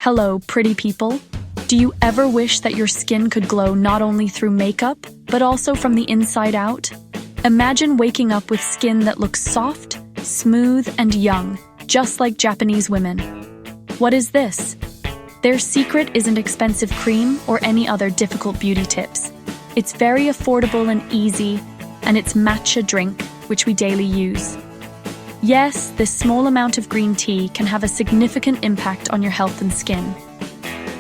Hello, pretty people. Do you ever wish that your skin could glow not only through makeup, but also from the inside out? Imagine waking up with skin that looks soft, smooth, and young, just like Japanese women. What is this? Their secret isn't expensive cream or any other difficult beauty tips. It's very affordable and easy, and it's matcha drink, which we daily use. Yes, this small amount of green tea can have a significant impact on your health and skin.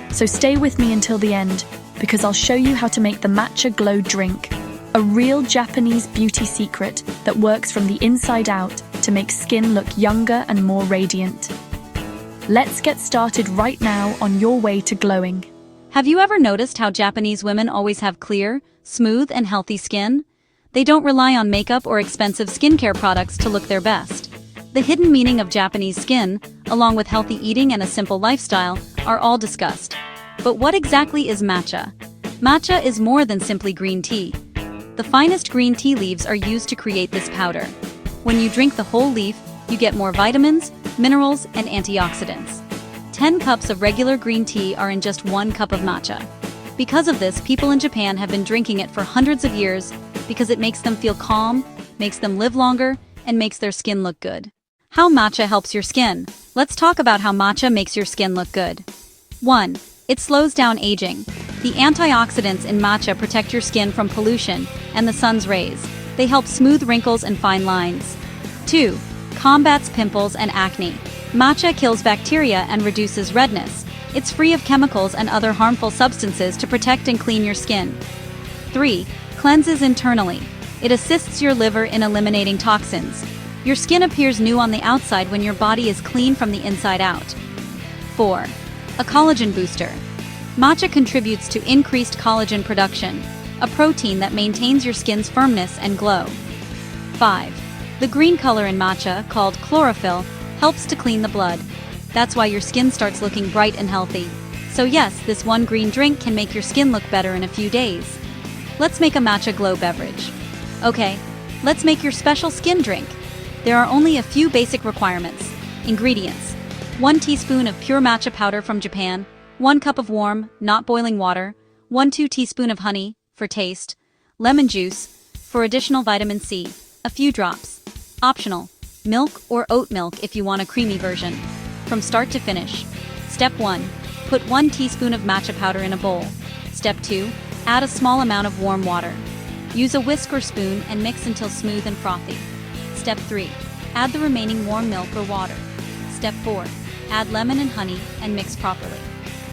So stay with me until the end, because I'll show you how to make the Matcha Glow drink, a real Japanese beauty secret that works from the inside out to make skin look younger and more radiant. Let's get started right now on your way to glowing. Have you ever noticed how Japanese women always have clear, smooth, and healthy skin? They don't rely on makeup or expensive skincare products to look their best. The hidden meaning of Japanese skin, along with healthy eating and a simple lifestyle, are all discussed. But what exactly is matcha? Matcha is more than simply green tea. The finest green tea leaves are used to create this powder. When you drink the whole leaf, you get more vitamins, minerals, and antioxidants. 10 cups of regular green tea are in just 1 cup of matcha. Because of this, people in Japan have been drinking it for hundreds of years because it makes them feel calm, makes them live longer, and makes their skin look good. How matcha helps your skin. Let's talk about how matcha makes your skin look good. 1. It slows down aging. The antioxidants in matcha protect your skin from pollution and the sun's rays. They help smooth wrinkles and fine lines. 2. Combats pimples and acne. Matcha kills bacteria and reduces redness. It's free of chemicals and other harmful substances to protect and clean your skin. 3. Cleanses internally. It assists your liver in eliminating toxins. Your skin appears new on the outside when your body is clean from the inside out. 4. A collagen booster. Matcha contributes to increased collagen production, a protein that maintains your skin's firmness and glow. 5. The green color in matcha, called chlorophyll, helps to clean the blood. That's why your skin starts looking bright and healthy. So yes, this one green drink can make your skin look better in a few days. Let's make a matcha glow beverage. Okay, let's make your special skin drink. There are only a few basic requirements. Ingredients: 1 teaspoon of pure matcha powder from Japan, 1 cup of warm, not boiling water, 1-2 teaspoon of honey, for taste, lemon juice, for additional vitamin C, a few drops. Optional: milk or oat milk if you want a creamy version. From start to finish. Step 1. Put 1 teaspoon of matcha powder in a bowl. Step 2. Add a small amount of warm water. Use a whisk or spoon and mix until smooth and frothy. Step 3. Add the remaining warm milk or water. Step 4. Add lemon and honey and mix properly.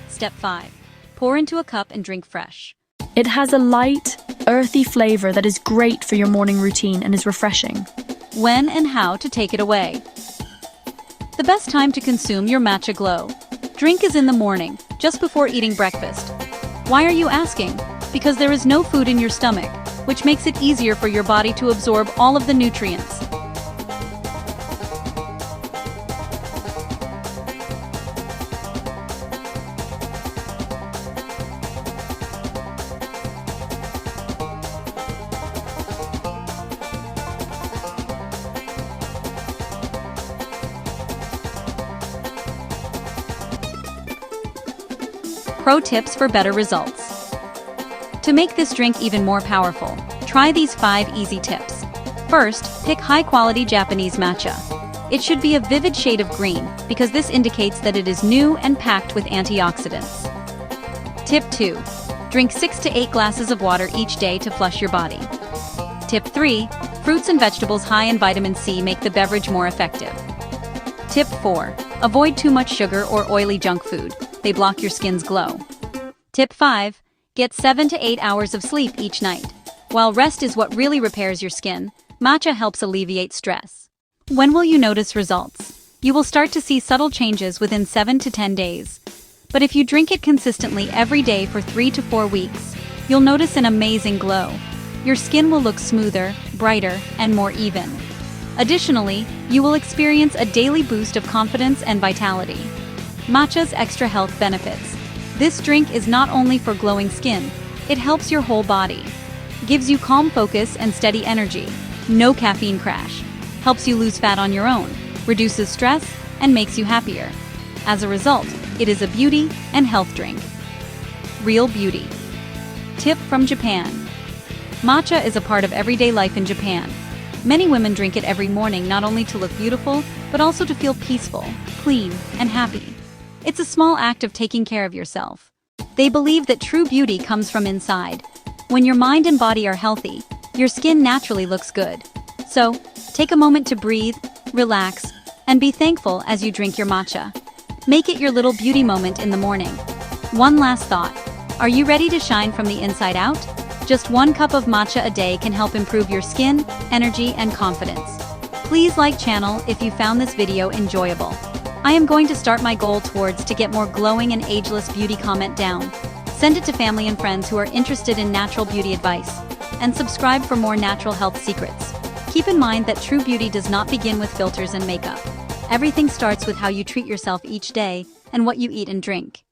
Step 5. Pour into a cup and drink fresh. It has a light, earthy flavor that is great for your morning routine and is refreshing. When and how to take it away. The best time to consume your matcha glow drink is in the morning, just before eating breakfast. Why are you asking? Because there is no food in your stomach, which makes it easier for your body to absorb all of the nutrients. Pro tips for better results. To make this drink even more powerful, try these 5 easy tips. First, pick high-quality Japanese matcha. It should be a vivid shade of green, because this indicates that it is new and packed with antioxidants. Tip 2. Drink 6 to 8 glasses of water each day to flush your body. Tip 3. Fruits and vegetables high in vitamin C make the beverage more effective. Tip 4. Avoid too much sugar or oily junk food. They block your skin's glow. Tip 5. Get 7 to 8 hours of sleep each night. While rest is what really repairs your skin, matcha helps alleviate stress. When will you notice results? You will start to see subtle changes within 7 to 10 days. But if you drink it consistently every day for 3 to 4 weeks, you'll notice an amazing glow. Your skin will look smoother, brighter, and more even. Additionally, you will experience a daily boost of confidence and vitality. Matcha's extra health benefits. This drink is not only for glowing skin, it helps your whole body. Gives you calm focus and steady energy. No caffeine crash. Helps you lose fat on your own. Reduces stress and makes you happier. As a result, It is a beauty and health drink. Real beauty. Tip from Japan. Matcha is a part of everyday life in Japan. Many women drink it every morning not only to look beautiful, but also to feel peaceful, clean, and happy. It's a small act of taking care of yourself. They believe that true beauty comes from inside. When your mind and body are healthy, your skin naturally looks good. So, take a moment to breathe, relax, and be thankful as you drink your matcha. Make it your little beauty moment in the morning. One last thought. Are you ready to shine from the inside out? Just 1 cup of matcha a day can help improve your skin, energy, and confidence. Please like channel if you found this video enjoyable. I am going to start my goal towards to get more glowing and ageless beauty. Comment down. Send it to family and friends who are interested in natural beauty advice. And subscribe for more natural health secrets. Keep in mind that true beauty does not begin with filters and makeup. Everything starts with how you treat yourself each day and what you eat and drink.